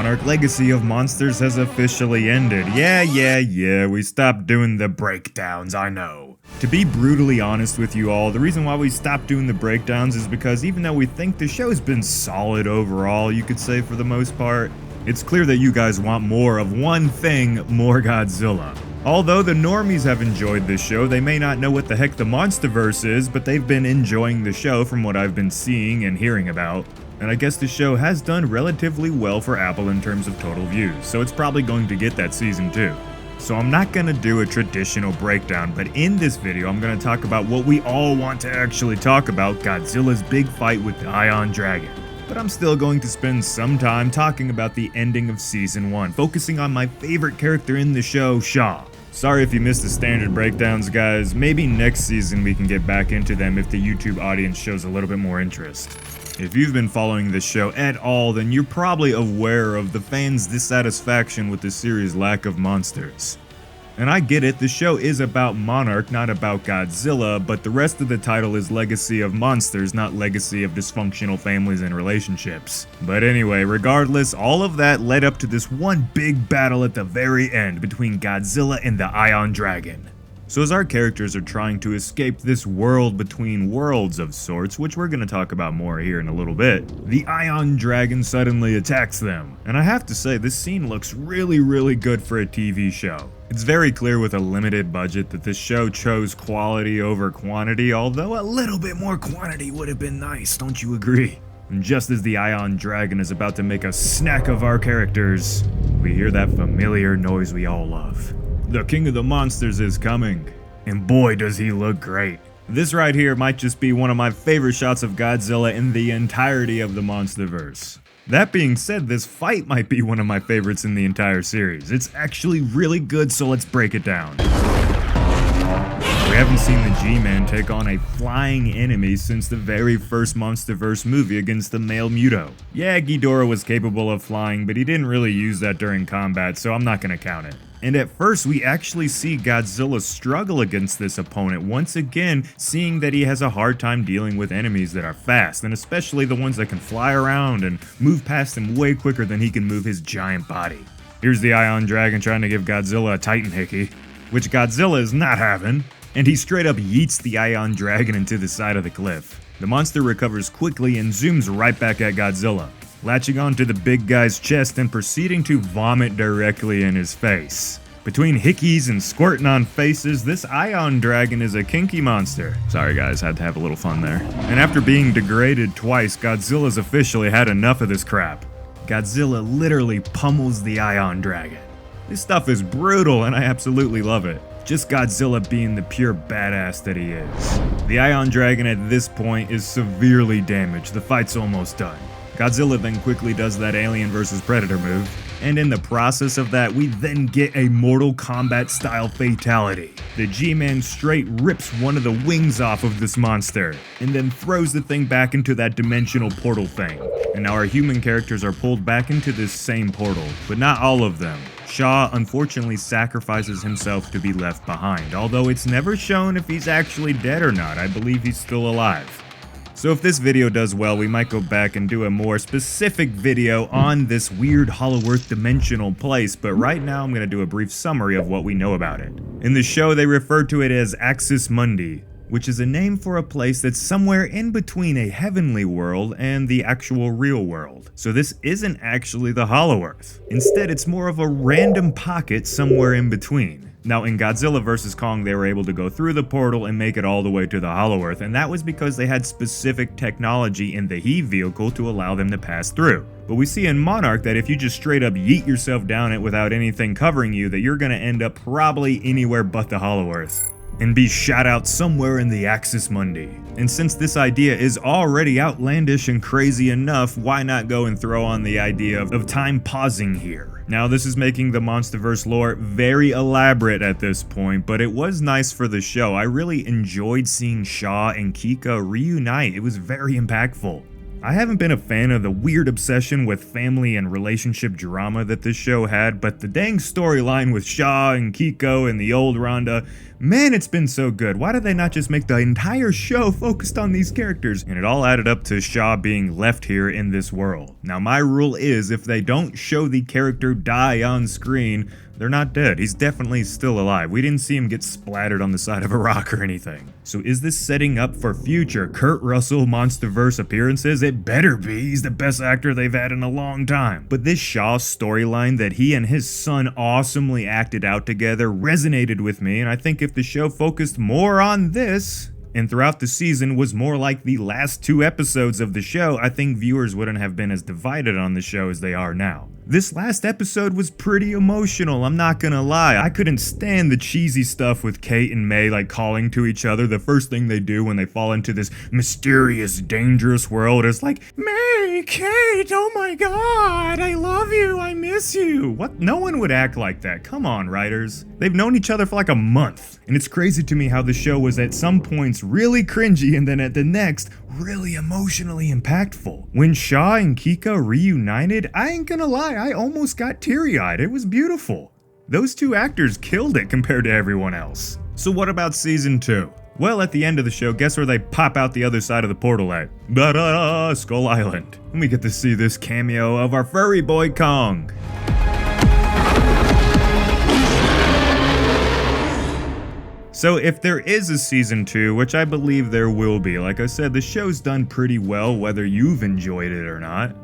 Monarch Legacy of Monsters has officially ended. Yeah, we stopped doing the breakdowns, I know. To be brutally honest with you all, the reason why we stopped doing the breakdowns is because even though we think the show's been solid overall, you could say for the most part, it's clear that you guys want more of one thing, more Godzilla. Although the normies have enjoyed this show, they may not know what the heck the MonsterVerse is, but they've been enjoying the show from what I've been seeing and hearing about. And I guess the show has done relatively well for Apple in terms of total views, so it's probably going to get that season 2. So I'm not gonna do a traditional breakdown, but in this video I'm gonna talk about what we all want to actually talk about, Godzilla's big fight with the Ion Dragon. But I'm still going to spend some time talking about the ending of Season 1, focusing on my favorite character in the show, Shaw. Sorry if you missed the standard breakdowns, guys. Maybe next season we can get back into them if the YouTube audience shows a little bit more interest. If you've been following this show at all, then you're probably aware of the fans' dissatisfaction with the series' lack of monsters. And I get it, the show is about Monarch, not about Godzilla, but the rest of the title is Legacy of Monsters, not Legacy of Dysfunctional Families and Relationships. But anyway, regardless, all of that led up to this one big battle at the very end between Godzilla and the Ion Dragon. So as our characters are trying to escape this world between worlds of sorts, which we're going to talk about more here in a little bit, the Ion Dragon suddenly attacks them. And I have to say, this scene looks really good for a TV show. It's very clear with a limited budget that this show chose quality over quantity, although a little bit more quantity would have been nice, don't you agree? And just as the Ion Dragon is about to make a snack of our characters, we hear that familiar noise we all love. The King of the Monsters is coming, and boy does he look great. This right here might just be one of my favorite shots of Godzilla in the entirety of the MonsterVerse. That being said, this fight might be one of my favorites in the entire series. It's actually really good, so let's break it down. We haven't seen the G-Man take on a flying enemy since the very first MonsterVerse movie against the male Muto. Yeah, Ghidorah was capable of flying, but he didn't really use that during combat, so I'm not gonna count it. And at first, we actually see Godzilla struggle against this opponent, once again seeing that he has a hard time dealing with enemies that are fast, and especially the ones that can fly around and move past him way quicker than he can move his giant body. Here's the Ion Dragon trying to give Godzilla a Titan hickey, which Godzilla is not having, and he straight up yeets the Ion Dragon into the side of the cliff. The monster recovers quickly and zooms right back at Godzilla, latching onto the big guy's chest and proceeding to vomit directly in his face. Between hickeys and squirting on faces, this Ion Dragon is a kinky monster. Sorry guys, had to have a little fun there. And after being degraded twice, Godzilla's officially had enough of this crap. Godzilla literally pummels the Ion Dragon. This stuff is brutal and I absolutely love it. Just Godzilla being the pure badass that he is. The Ion Dragon at this point is severely damaged, the fight's almost done. Godzilla then quickly does that Alien vs Predator move, and in the process of that, we then get a Mortal Kombat style fatality. The G-Man straight rips one of the wings off of this monster, and then throws the thing back into that dimensional portal thing. And now our human characters are pulled back into this same portal, but not all of them. Shaw unfortunately sacrifices himself to be left behind, although it's never shown if he's actually dead or not. I believe he's still alive. So if this video does well, we might go back and do a more specific video on this weird Hollow Earth dimensional place, but right now I'm going to do a brief summary of what we know about it. In the show, they refer to it as Axis Mundi, which is a name for a place that's somewhere in between a heavenly world and the actual real world. So this isn't actually the Hollow Earth. Instead, it's more of a random pocket somewhere in between. Now, in Godzilla vs. Kong, they were able to go through the portal and make it all the way to the Hollow Earth, and that was because they had specific technology in the Heave vehicle to allow them to pass through. But we see in Monarch that if you just straight up yeet yourself down it without anything covering you, that you're gonna end up probably anywhere but the Hollow Earth and be shot out somewhere in the Axis Mundi. And since this idea is already outlandish and crazy enough, why not go and throw on the idea of time pausing here? Now this is making the MonsterVerse lore very elaborate at this point, but it was nice for the show. I really enjoyed seeing Shaw and Kika reunite. It was very impactful. I haven't been a fan of the weird obsession with family and relationship drama that this show had, but the dang storyline with Shaw and Kiko and the old Rhonda Man, it's been so good. Why did they not just make the entire show focused on these characters? And it all added up to Shaw being left here in this world. Now, my rule is if they don't show the character die on screen, they're not dead. He's definitely still alive. We didn't see him get splattered on the side of a rock or anything. So is this setting up for future Kurt Russell MonsterVerse appearances? It better be. He's the best actor they've had in a long time. But this Shaw storyline that he and his son awesomely acted out together resonated with me, and I think if the show focused more on this, and throughout the season was more like the last 2 episodes of the show, I think viewers wouldn't have been as divided on the show as they are now. This last episode was pretty emotional, I'm not gonna lie. I couldn't stand the cheesy stuff with Kate and May like calling to each other. The first thing they do when they fall into this mysterious, dangerous world is like, May, Kate, oh my god, I love you, I miss you. What? No one would act like that. Come on, writers. They've known each other for like a month. And it's crazy to me how the show was at some points really cringy and then at the next, really emotionally impactful. When Shaw and Kika reunited, I ain't gonna lie, I almost got teary-eyed. It was beautiful. Those 2 actors killed it compared to everyone else. So what about season 2? Well, at the end of the show, guess where they pop out the other side of the portal at? Skull Island. And we get to see this cameo of our furry boy Kong. So if there is a season 2, which I believe there will be, like I said, the show's done pretty well whether you've enjoyed it or not.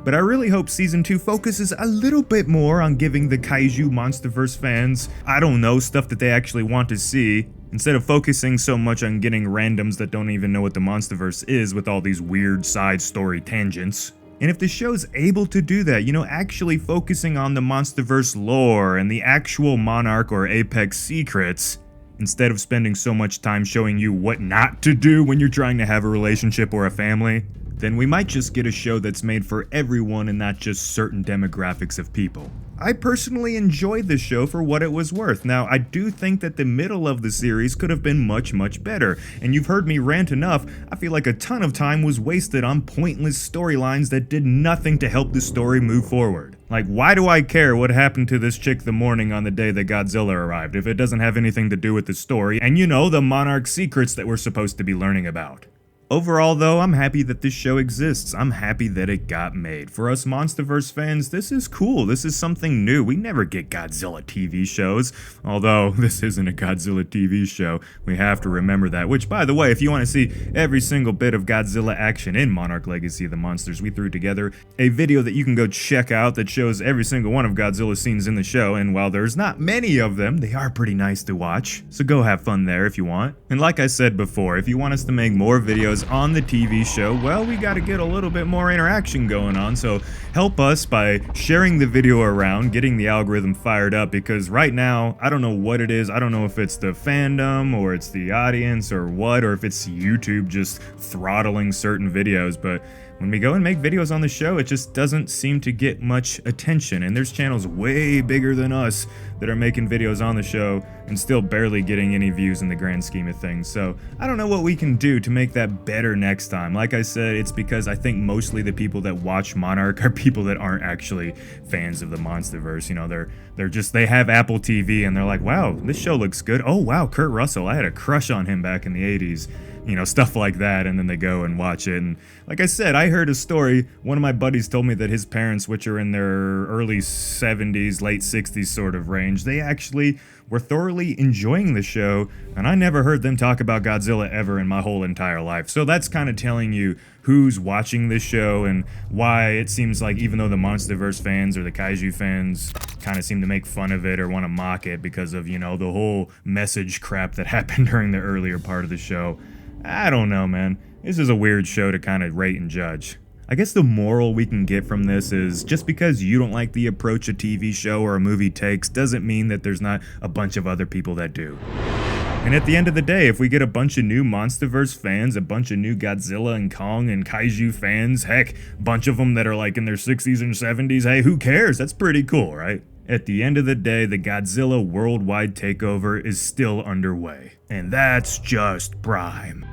But I really hope season 2 focuses a little bit more on giving the Kaiju MonsterVerse fans, I don't know, stuff that they actually want to see, instead of focusing so much on getting randoms that don't even know what the MonsterVerse is with all these weird side story tangents. And if the show's able to do that, you know, actually focusing on the MonsterVerse lore and the actual Monarch or Apex secrets, instead of spending so much time showing you what not to do when you're trying to have a relationship or a family, then we might just get a show that's made for everyone and not just certain demographics of people. I personally enjoyed the show for what it was worth. Now, I do think that the middle of the series could have been much better, and you've heard me rant enough. I feel like a ton of time was wasted on pointless storylines that did nothing to help the story move forward. Like, why do I care what happened to this chick the morning on the day that Godzilla arrived if it doesn't have anything to do with the story and, you know, the Monarch secrets that we're supposed to be learning about? Overall though, I'm happy that this show exists. I'm happy that it got made. For us MonsterVerse fans, this is cool. This is something new. We never get Godzilla TV shows. Although, this isn't a Godzilla TV show. We have to remember that. Which, by the way, if you want to see every single bit of Godzilla action in Monarch Legacy of the Monsters, we threw together a video that you can go check out that shows every single one of Godzilla's scenes in the show. And while there's not many of them, they are pretty nice to watch. So go have fun there if you want. And like I said before, if you want us to make more videos on the TV show, well, we got to get a little bit more interaction going on, so help us by sharing the video around, getting the algorithm fired up, because right now, I don't know what it is. I don't know if it's the fandom, or it's the audience, or what, or if it's YouTube just throttling certain videos, but when we go and make videos on the show, it just doesn't seem to get much attention, and there's channels way bigger than us that are making videos on the show and still barely getting any views in the grand scheme of things. So I don't know what we can do to make that better next time. Like I said, it's because I think mostly the people that watch Monarch are people that aren't actually fans of the MonsterVerse. You know, they have Apple TV and they're like, wow, this show looks good. Oh wow, Kurt Russell, I had a crush on him back in the 80s. You know, stuff like that, and then they go and watch it. And like I said, I heard a story. One of my buddies told me that his parents, which are in their early 70s, late 60s sort of range, they actually were thoroughly enjoying the show, and I never heard them talk about Godzilla ever in my whole entire life. So that's kind of telling you who's watching this show and why it seems like even though the MonsterVerse fans or the Kaiju fans kind of seem to make fun of it or want to mock it because of, you know, the whole message crap that happened during the earlier part of the show. I don't know, man. This is a weird show to kind of rate and judge. I guess the moral we can get from this is just because you don't like the approach a TV show or a movie takes doesn't mean that there's not a bunch of other people that do. And at the end of the day, if we get a bunch of new MonsterVerse fans, a bunch of new Godzilla and Kong and Kaiju fans, heck, a bunch of them that are like in their 60s and 70s, hey, who cares? That's pretty cool, right? At the end of the day, the Godzilla worldwide takeover is still underway. And that's just prime.